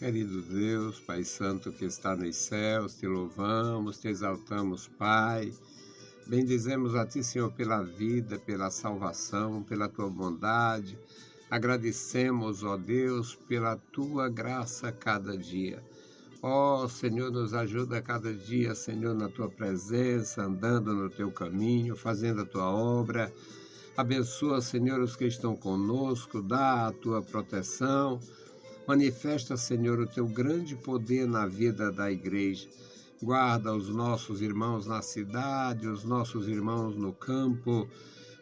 Querido Deus, Pai Santo que está nos céus, te louvamos, te exaltamos, Pai. Bendizemos a Ti, Senhor, pela vida, pela salvação, pela Tua bondade. Agradecemos, ó Deus, pela Tua graça a cada dia. Ó Senhor, nos ajuda a cada dia, Senhor, na Tua presença, andando no Teu caminho, fazendo a Tua obra. Abençoa, Senhor, os que estão conosco, dá a Tua proteção. Manifesta, Senhor, o Teu grande poder na vida da igreja. Guarda os nossos irmãos na cidade, os nossos irmãos no campo.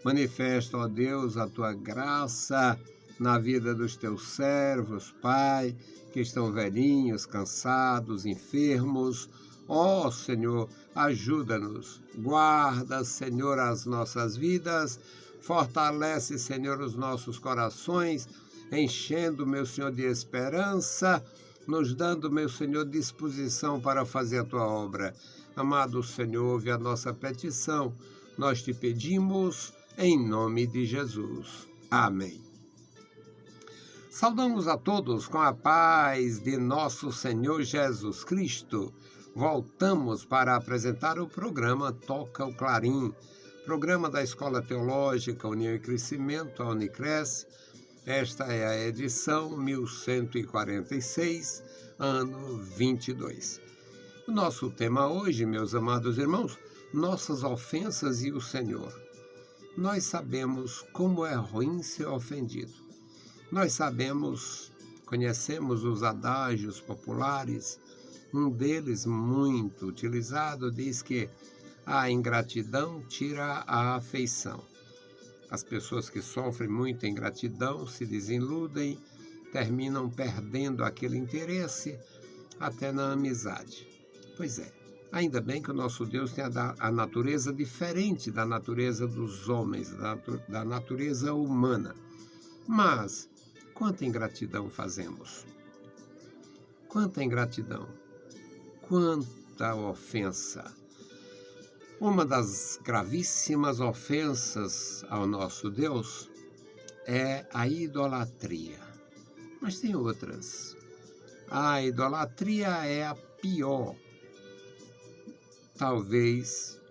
Manifesta, ó Deus, a Tua graça na vida dos Teus servos, Pai, que estão velhinhos, cansados, enfermos. Ó Senhor, ajuda-nos. Guarda, Senhor, as nossas vidas. Fortalece, Senhor, os nossos corações, enchendo, meu Senhor, de esperança, nos dando, meu Senhor, disposição para fazer a Tua obra. Amado Senhor, ouve a nossa petição. Nós te pedimos em nome de Jesus. Amém. Saudamos a todos com a paz de nosso Senhor Jesus Cristo. Voltamos para apresentar o programa Toca o Clarim, programa da Escola Teológica União e Crescimento, a Unicresce. Esta é a edição 1146, ano 22. O nosso tema hoje, meus amados irmãos, nossas ofensas e o Senhor. Nós sabemos como é ruim ser ofendido. Nós conhecemos os adágios populares. Um deles, muito utilizado, diz que a ingratidão tira a afeição. As pessoas que sofrem muita ingratidão se desiludem, terminam perdendo aquele interesse até na amizade. Pois é, ainda bem que o nosso Deus tem a natureza diferente da natureza dos homens, da natureza humana. Mas, quanta ingratidão fazemos? Quanta ingratidão? Quanta ofensa! Uma das gravíssimas ofensas ao nosso Deus é a idolatria. Mas tem outras. A idolatria é a pior. Talvez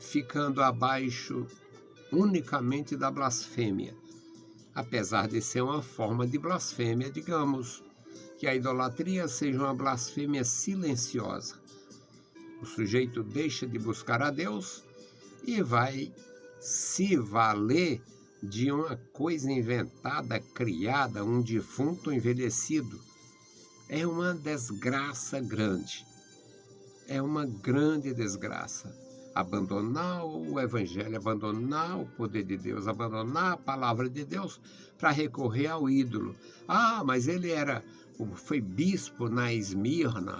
ficando abaixo unicamente da blasfêmia. Apesar de ser uma forma de blasfêmia, digamos que a idolatria seja uma blasfêmia silenciosa. O sujeito deixa de buscar a Deus e vai se valer de uma coisa inventada, criada, um defunto envelhecido. É uma desgraça grande. É uma grande desgraça. Abandonar o Evangelho, abandonar o poder de Deus, abandonar a palavra de Deus para recorrer ao ídolo. Ah, mas ele foi bispo na Esmirna,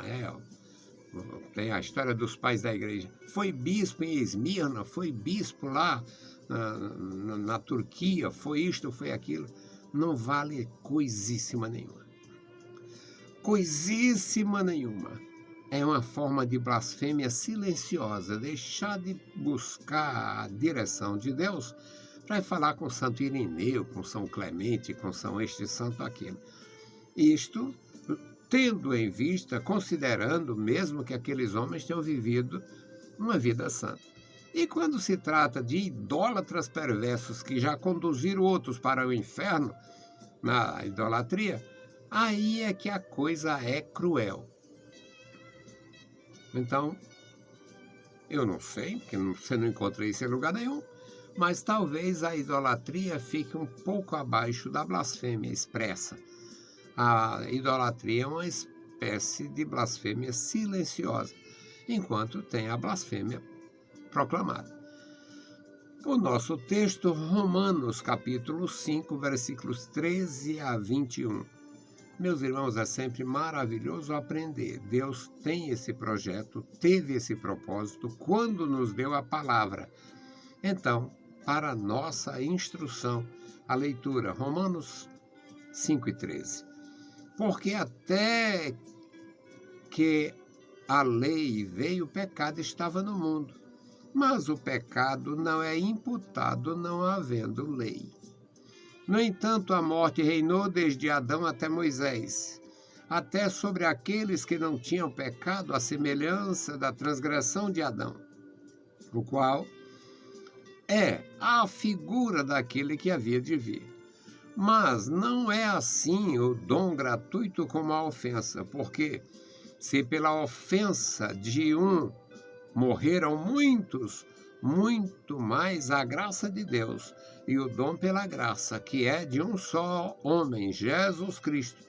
tem a história dos pais da igreja. Foi bispo em Esmirna, foi bispo lá na Turquia, foi isto, foi aquilo. Não vale coisíssima nenhuma. Coisíssima nenhuma. É uma forma de blasfêmia silenciosa, deixar de buscar a direção de Deus para falar com Santo Irineu, com São Clemente, com São este, Santo aquele. Isto tendo em vista, considerando mesmo que aqueles homens tenham vivido uma vida santa. E quando se trata de idólatras perversos que já conduziram outros para o inferno, na idolatria, aí é que a coisa é cruel. Então, eu não sei, porque você não encontra isso em lugar nenhum, mas talvez a idolatria fique um pouco abaixo da blasfêmia expressa. A idolatria é uma espécie de blasfêmia silenciosa, enquanto tem a blasfêmia proclamada. O nosso texto, Romanos, capítulo 5, versículos 13 a 21. Meus irmãos, é sempre maravilhoso aprender. Deus tem esse projeto, teve esse propósito quando nos deu a palavra. Então, para nossa instrução, a leitura, Romanos 5 e 13. Porque até que a lei veio, o pecado estava no mundo. Mas o pecado não é imputado não havendo lei. No entanto, a morte reinou desde Adão até Moisés, até sobre aqueles que não tinham pecado, à semelhança da transgressão de Adão, o qual é a figura daquele que havia de vir. Mas não é assim o dom gratuito como a ofensa, porque se pela ofensa de um morreram muitos, muito mais a graça de Deus e o dom pela graça, que é de um só homem, Jesus Cristo,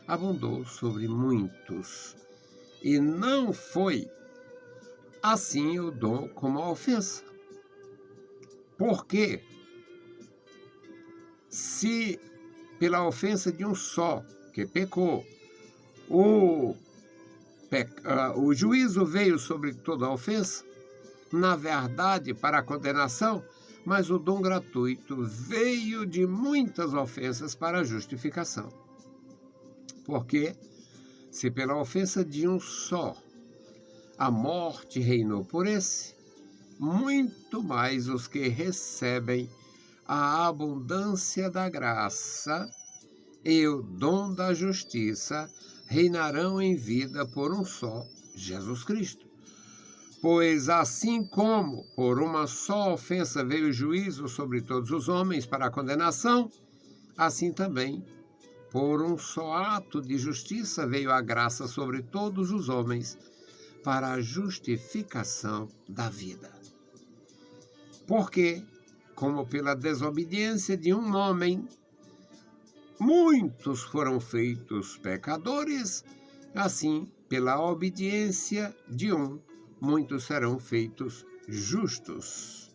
abundou sobre muitos. E não foi assim o dom como a ofensa. Porque se pela ofensa de um só, que pecou, o juízo veio sobre toda a ofensa, na verdade, para a condenação, mas o dom gratuito veio de muitas ofensas para a justificação. Porque, se pela ofensa de um só a morte reinou por esse, muito mais os que recebem a abundância da graça e o dom da justiça reinarão em vida por um só, Jesus Cristo. Pois assim como por uma só ofensa veio o juízo sobre todos os homens para a condenação, assim também por um só ato de justiça veio a graça sobre todos os homens para a justificação da vida. Porque, como pela desobediência de um homem, muitos foram feitos pecadores, assim, pela obediência de um, muitos serão feitos justos.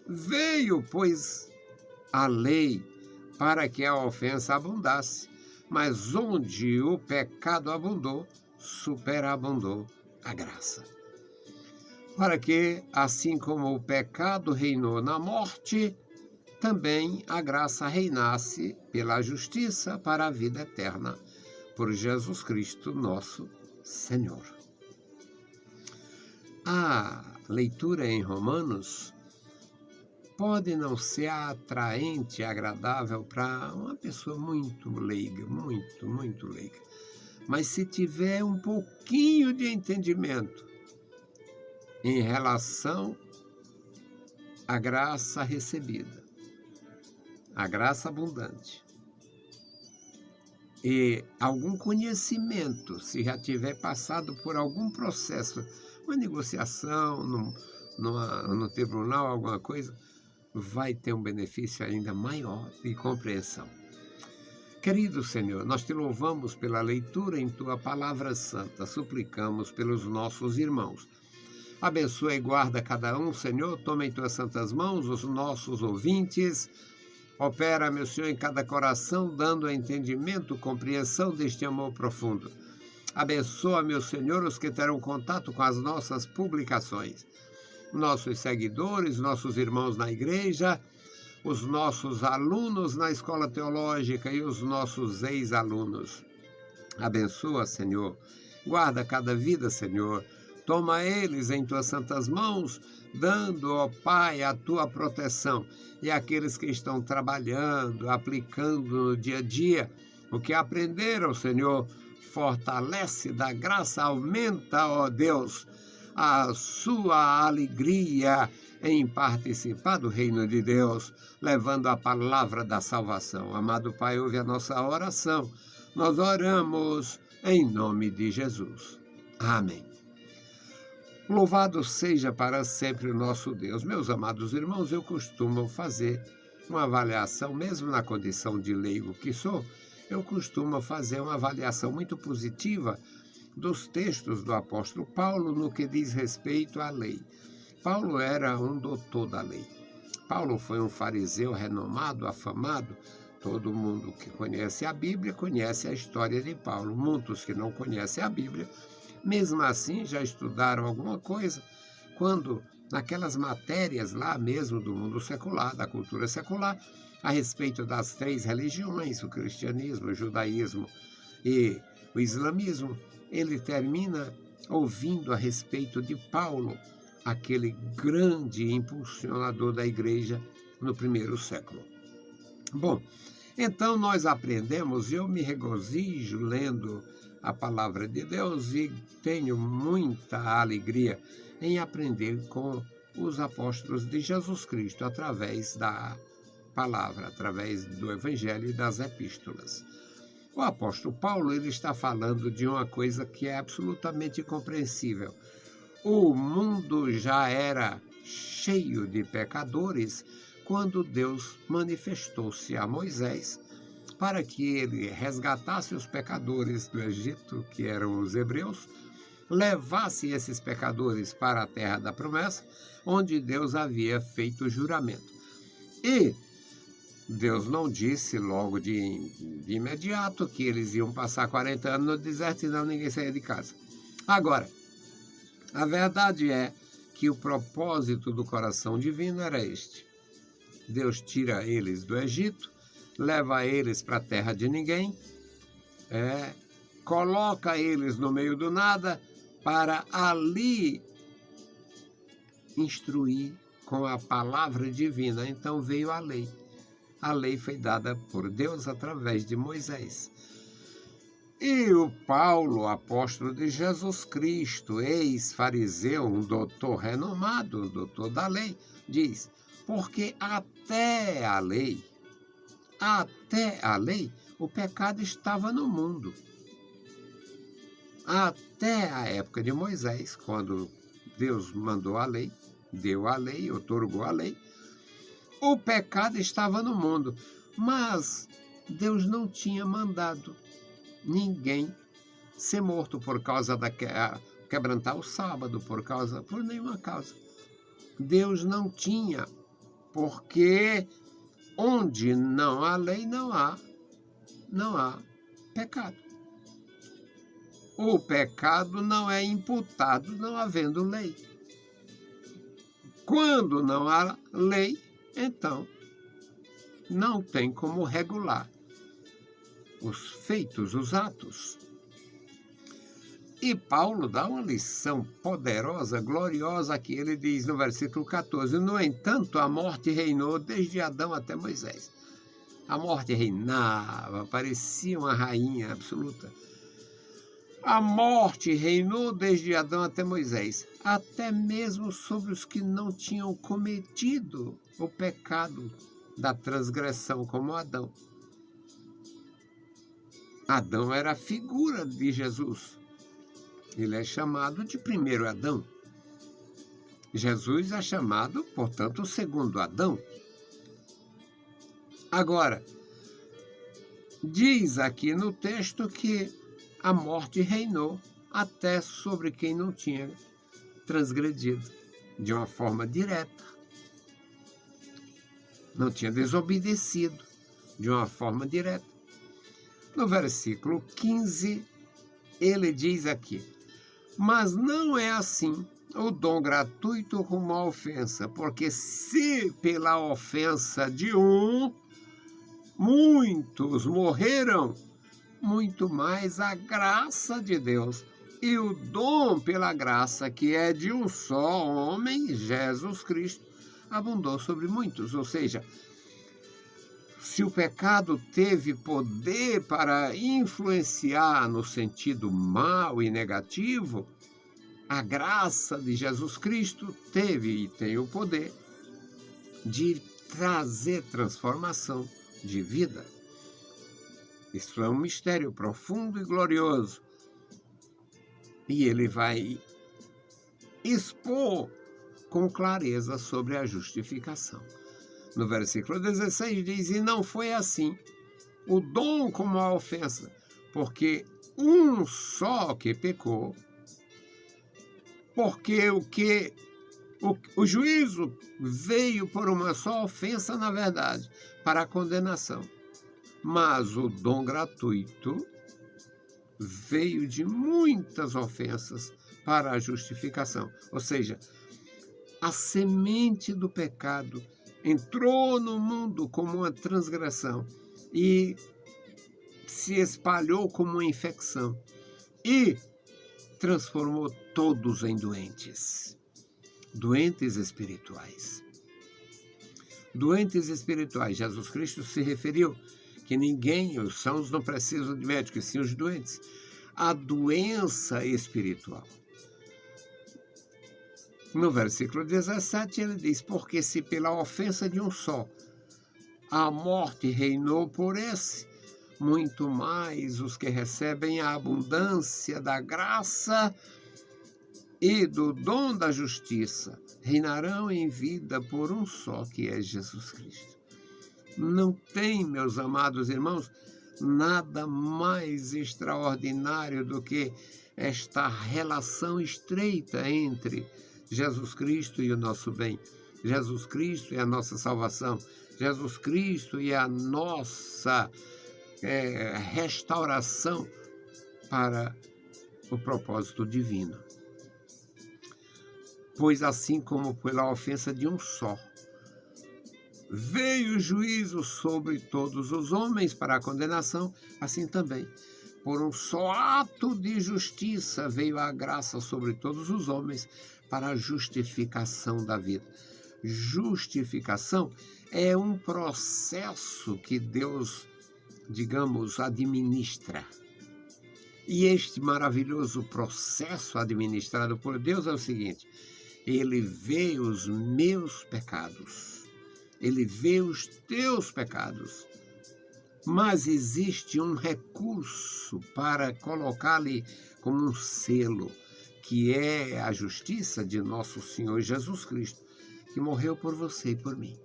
Veio, pois, a lei para que a ofensa abundasse, mas onde o pecado abundou, superabundou a graça. Para que, assim como o pecado reinou na morte, também a graça reinasse pela justiça para a vida eterna, por Jesus Cristo, nosso Senhor. A leitura em Romanos pode não ser atraente e agradável para uma pessoa muito leiga, muito leiga. Mas se tiver um pouquinho de entendimento em relação à graça recebida, a graça abundante, e algum conhecimento, se já tiver passado por algum processo, uma negociação no tribunal, alguma coisa, vai ter um benefício ainda maior de compreensão. Querido Senhor, nós te louvamos pela leitura em Tua Palavra Santa, suplicamos pelos nossos irmãos. Abençoa e guarda cada um, Senhor, toma em Tuas santas mãos os nossos ouvintes. Opera, meu Senhor, em cada coração, dando entendimento, compreensão deste amor profundo. Abençoa, meu Senhor, os que terão contato com as nossas publicações. Nossos seguidores, nossos irmãos na igreja, os nossos alunos na escola teológica e os nossos ex-alunos. Abençoa, Senhor. Guarda cada vida, Senhor. Toma eles em Tuas santas mãos, dando, ó Pai, a Tua proteção. E aqueles que estão trabalhando, aplicando no dia a dia o que aprenderam, Senhor, fortalece, dá graça, aumenta, ó Deus, a sua alegria em participar do reino de Deus, levando a palavra da salvação. Amado Pai, ouve a nossa oração. Nós oramos em nome de Jesus. Amém. Louvado seja para sempre o nosso Deus. Meus amados irmãos, eu costumo fazer uma avaliação, mesmo na condição de leigo que sou, eu costumo fazer uma avaliação muito positiva dos textos do apóstolo Paulo no que diz respeito à lei. Paulo era um doutor da lei. Paulo foi um fariseu renomado, afamado. Todo mundo que conhece a Bíblia conhece a história de Paulo. Muitos que não conhecem a Bíblia, mesmo assim já estudaram alguma coisa, quando naquelas matérias lá mesmo do mundo secular, da cultura secular, a respeito das 3 religiões, o cristianismo, o judaísmo e o islamismo, ele termina ouvindo a respeito de Paulo, aquele grande impulsionador da igreja no primeiro século. Bom, então nós aprendemos, eu me regozijo lendo a palavra de Deus e tenho muita alegria em aprender com os apóstolos de Jesus Cristo através da palavra, através do Evangelho e das epístolas. O apóstolo Paulo ele está falando de uma coisa que é absolutamente incompreensível. O mundo já era cheio de pecadores quando Deus manifestou-se a Moisés para que ele resgatasse os pecadores do Egito, que eram os hebreus, levasse esses pecadores para a terra da promessa, onde Deus havia feito o juramento. E Deus não disse logo de imediato que eles iam passar 40 anos no deserto, senão ninguém saía de casa. Agora, a verdade é que o propósito do coração divino era este. Deus tira eles do Egito, leva eles para a terra de ninguém, coloca eles no meio do nada para ali instruir com a palavra divina. Então veio a lei. A lei foi dada por Deus através de Moisés. E o Paulo, apóstolo de Jesus Cristo, ex-fariseu, um doutor renomado, um doutor da lei, diz: porque até a lei, o pecado estava no mundo. Até a época de Moisés, quando Deus mandou a lei, deu a lei, outorgou a lei, o pecado estava no mundo, mas Deus não tinha mandado ninguém ser morto por causa da quebrantar o sábado, por nenhuma causa. Deus não tinha, porque onde não há lei, não há pecado. O pecado não é imputado não havendo lei. Quando não há lei, então não tem como regular os feitos, os atos. E Paulo dá uma lição poderosa, gloriosa, que ele diz no versículo 14: no entanto, a morte reinou desde Adão até Moisés. A morte reinava, parecia uma rainha absoluta. A morte reinou desde Adão até Moisés, até mesmo sobre os que não tinham cometido o pecado da transgressão como Adão. Adão era a figura de Jesus. Ele é chamado de primeiro Adão. Jesus é chamado, portanto, o segundo Adão. Agora, diz aqui no texto que a morte reinou até sobre quem não tinha transgredido de uma forma direta. Não tinha desobedecido de uma forma direta. No versículo 15, ele diz aqui: mas não é assim o dom gratuito rumo à ofensa, porque se pela ofensa de um muitos morreram, muito mais a graça de Deus e o dom pela graça, que é de um só homem, Jesus Cristo, abundou sobre muitos. Ou seja, se o pecado teve poder para influenciar no sentido mau e negativo, a graça de Jesus Cristo teve e tem o poder de trazer transformação de vida. Isso é um mistério profundo e glorioso. E ele vai expor com clareza sobre a justificação. No versículo 16 diz: e não foi assim o dom como a ofensa, porque um só que pecou, porque o juízo veio por uma só ofensa, na verdade, para a condenação. Mas o dom gratuito veio de muitas ofensas para a justificação. Ou seja, a semente do pecado entrou no mundo como uma transgressão e se espalhou como uma infecção e transformou todos em doentes espirituais, doentes espirituais. Jesus Cristo se referiu que ninguém, os sãos não precisam de médicos, sim os doentes. A doença espiritual. No versículo 17 ele diz, porque se pela ofensa de um só a morte reinou por esse, muito mais os que recebem a abundância da graça e do dom da justiça reinarão em vida por um só, que é Jesus Cristo. Não tem, meus amados irmãos, nada mais extraordinário do que esta relação estreita entre Jesus Cristo e o nosso bem. Jesus Cristo é a nossa salvação. Jesus Cristo é a nossa restauração para o propósito divino. Pois assim como pela ofensa de um só veio o juízo sobre todos os homens para a condenação, assim também, por um só ato de justiça veio a graça sobre todos os homens para a justificação da vida. Justificação é um processo que Deus, digamos, administra. E este maravilhoso processo administrado por Deus é o seguinte: Ele vê os meus pecados, Ele vê os teus pecados, mas existe um recurso para colocá-lo como um selo, que é a justiça de nosso Senhor Jesus Cristo, que morreu por você e por mim.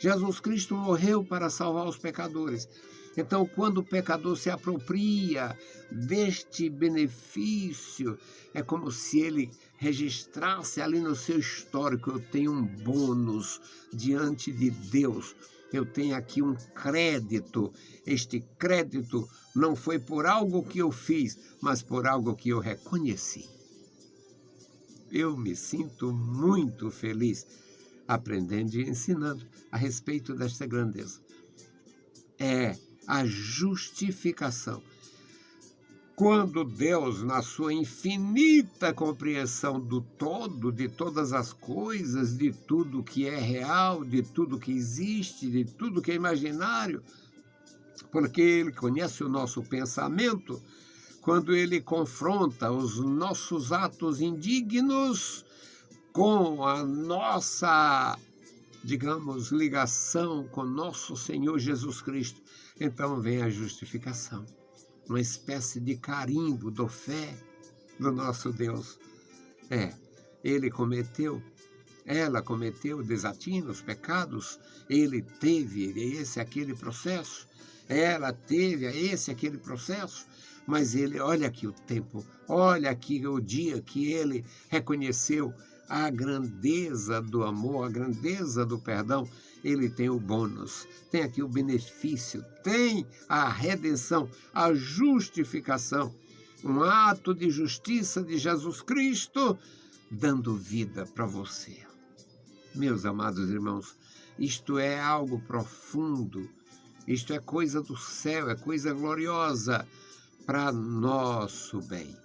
Jesus Cristo morreu para salvar os pecadores. Então, quando o pecador se apropria deste benefício, é como se ele registrasse ali no seu histórico: eu tenho um bônus diante de Deus, eu tenho aqui um crédito. Este crédito não foi por algo que eu fiz, mas por algo que eu reconheci. Eu me sinto muito feliz aprendendo e ensinando a respeito desta grandeza. É a justificação. Quando Deus, na sua infinita compreensão do todo, de todas as coisas, de tudo que é real, de tudo que existe, de tudo que é imaginário, porque Ele conhece o nosso pensamento, quando Ele confronta os nossos atos indignos com a nossa, digamos, ligação com nosso Senhor Jesus Cristo, então vem a justificação, uma espécie de carimbo do fé do nosso Deus. Ele cometeu, ela cometeu desatinos, pecados, ele teve esse, aquele processo, ela teve esse, aquele processo, mas ele, olha aqui o tempo, olha aqui o dia que ele reconheceu a grandeza do amor, a grandeza do perdão. Ele tem o bônus, tem aqui o benefício, tem a redenção, a justificação, um ato de justiça de Jesus Cristo, dando vida para você. Meus amados irmãos, isto é algo profundo, isto é coisa do céu, é coisa gloriosa para nosso bem.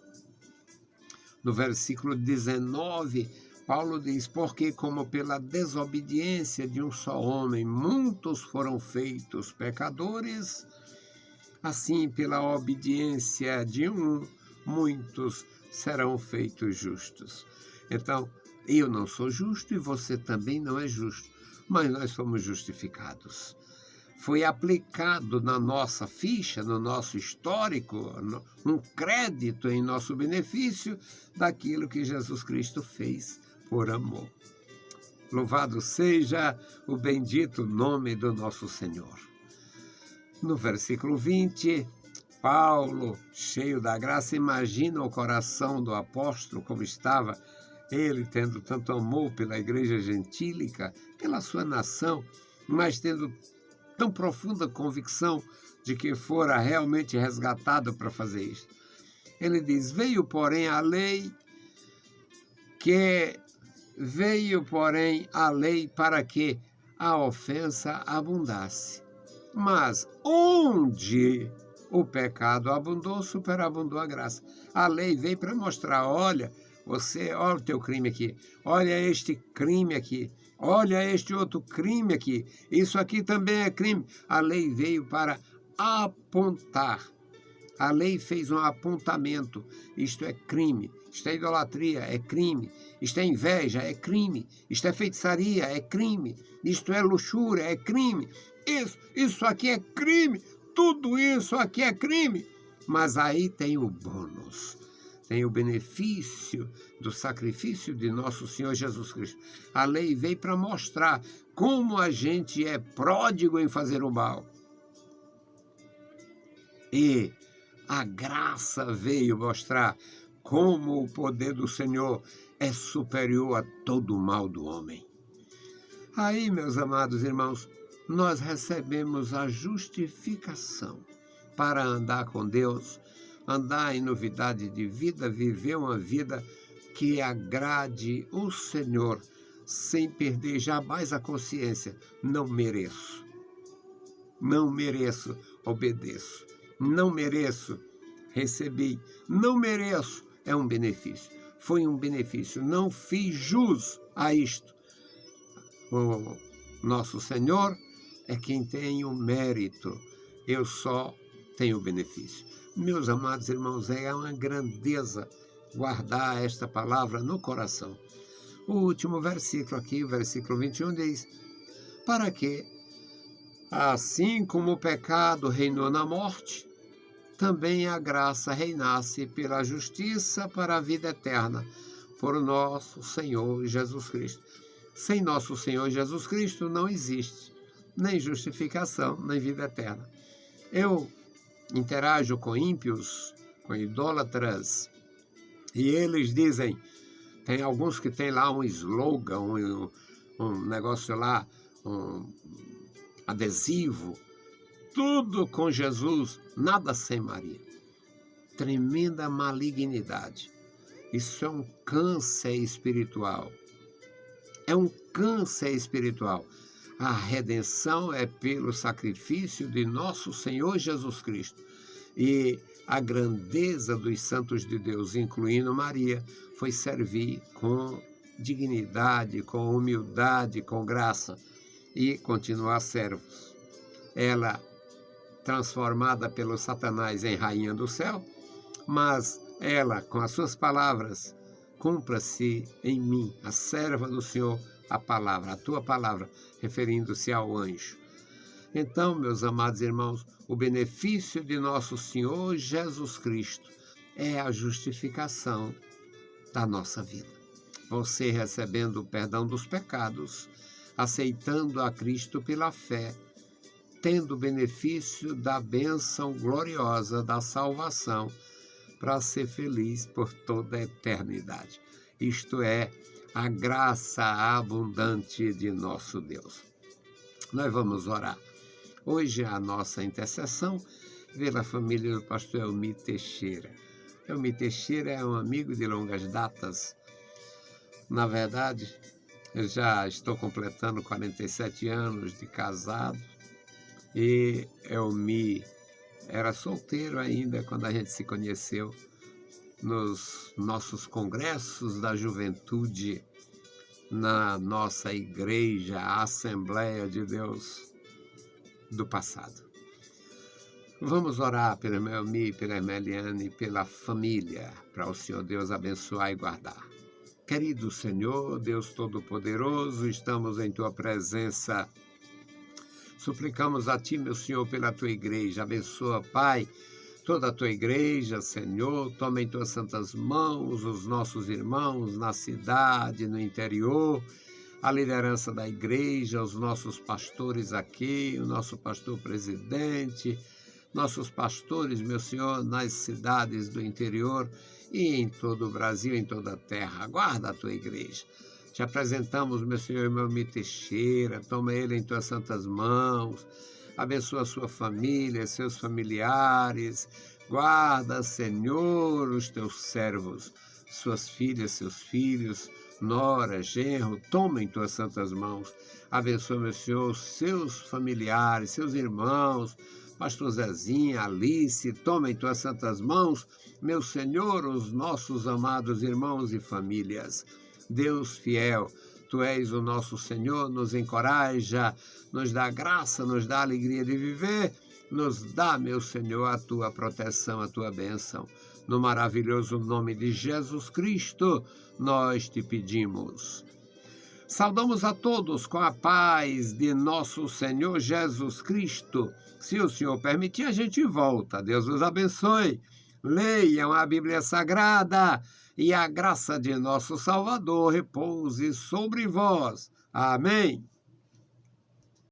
No versículo 19, Paulo diz, porque como pela desobediência de um só homem muitos foram feitos pecadores, assim pela obediência de um, muitos serão feitos justos. Então, eu não sou justo e você também não é justo, mas nós fomos justificados. Foi aplicado na nossa ficha, no nosso histórico, um crédito em nosso benefício daquilo que Jesus Cristo fez por amor. Louvado seja o bendito nome do nosso Senhor. No versículo 20, Paulo, cheio da graça, imagina o coração do apóstolo como estava, ele tendo tanto amor pela igreja gentílica, pela sua nação, mas tendo tão profunda convicção de que fora realmente resgatado para fazer isso. Ele diz, veio, porém, a lei para que a ofensa abundasse. Mas onde o pecado abundou, superabundou a graça. A lei veio para mostrar, olha o teu crime aqui, olha este crime aqui, Olha este outro crime aqui. Isso aqui também é crime. A lei veio para apontar. A lei fez um apontamento. Isto é crime. Isto é idolatria, é crime. Isto é inveja, é crime. Isto é feitiçaria, é crime. Isto é luxúria, é crime. Isso aqui é crime. Tudo isso aqui é crime. Mas aí tem o bônus. Tem o benefício do sacrifício de nosso Senhor Jesus Cristo. A lei veio para mostrar como a gente é pródigo em fazer o mal. E a graça veio mostrar como o poder do Senhor é superior a todo o mal do homem. Aí, meus amados irmãos, nós recebemos a justificação para andar com Deus, andar em novidade de vida, viver uma vida que agrade o Senhor, sem perder jamais a consciência. Não mereço, obedeço. Não mereço, recebi. Não mereço, é um benefício. Foi um benefício. Não fiz jus a isto. O nosso Senhor é quem tem o mérito. Eu só tenho o benefício. Meus amados irmãos, é uma grandeza guardar esta palavra no coração. O último versículo aqui, o versículo 21, diz: para que, assim como o pecado reinou na morte, também a graça reinasse pela justiça para a vida eterna, por nosso Senhor Jesus Cristo. Sem nosso Senhor Jesus Cristo não existe nem justificação, nem vida eterna. Eu interajo com ímpios, com idólatras, e eles dizem, tem alguns que tem lá um slogan, um negócio lá, um adesivo, tudo com Jesus, nada sem Maria. Tremenda malignidade. Isso é um câncer espiritual. É um câncer espiritual. A redenção é pelo sacrifício de nosso Senhor Jesus Cristo. E a grandeza dos santos de Deus, incluindo Maria, foi servir com dignidade, com humildade, com graça e continuar servos. Ela, transformada pelo Satanás em rainha do céu, mas ela, com as suas palavras, cumpra-se em mim, a serva do Senhor, a palavra, a tua palavra, referindo-se ao anjo. Então, meus amados irmãos, o benefício de nosso Senhor Jesus Cristo é a justificação da nossa vida. Você recebendo o perdão dos pecados, aceitando a Cristo pela fé, tendo o benefício da bênção gloriosa da salvação para ser feliz por toda a eternidade. Isto é a graça abundante de nosso Deus. Nós vamos orar. Hoje a nossa intercessão pela família do pastor Elmi Teixeira. Elmi Teixeira é um amigo de longas datas. Na verdade, eu já estou completando 47 anos de casado e Elmi era solteiro ainda quando a gente se conheceu nos nossos congressos da juventude, na nossa igreja, a Assembleia de Deus do passado. Vamos orar pelo Elmi, pela Emeliane, pela família, para o Senhor Deus abençoar e guardar. Querido Senhor, Deus Todo-Poderoso, estamos em Tua presença. Suplicamos a Ti, meu Senhor, pela Tua igreja. Abençoa, Pai, toda a Tua igreja, Senhor. Toma em Tuas santas mãos os nossos irmãos na cidade, no interior, a liderança da igreja, os nossos pastores aqui, o nosso pastor presidente, nossos pastores, meu Senhor, nas cidades do interior e em todo o Brasil, em toda a terra. Guarda a Tua igreja. Te apresentamos, meu Senhor, Elmi Teixeira, toma ele em Tuas santas mãos, abençoa a sua família, seus familiares, guarda, Senhor, os Teus servos, suas filhas, seus filhos, nora, genro, toma em Tuas santas mãos, abençoa, meu Senhor, seus familiares, seus irmãos, pastor Zezinha, Alice, toma em Tuas santas mãos, meu Senhor, os nossos amados irmãos e famílias. Deus fiel, Tu és o nosso Senhor, nos encoraja, nos dá graça, nos dá alegria de viver, nos dá, meu Senhor, a tua proteção, a tua bênção. No maravilhoso nome de Jesus Cristo, nós te pedimos. Saudamos a todos com a paz de nosso Senhor Jesus Cristo. Se o Senhor permitir, a gente volta. Deus os abençoe. Leiam a Bíblia Sagrada e a graça de nosso Salvador repouse sobre vós. Amém.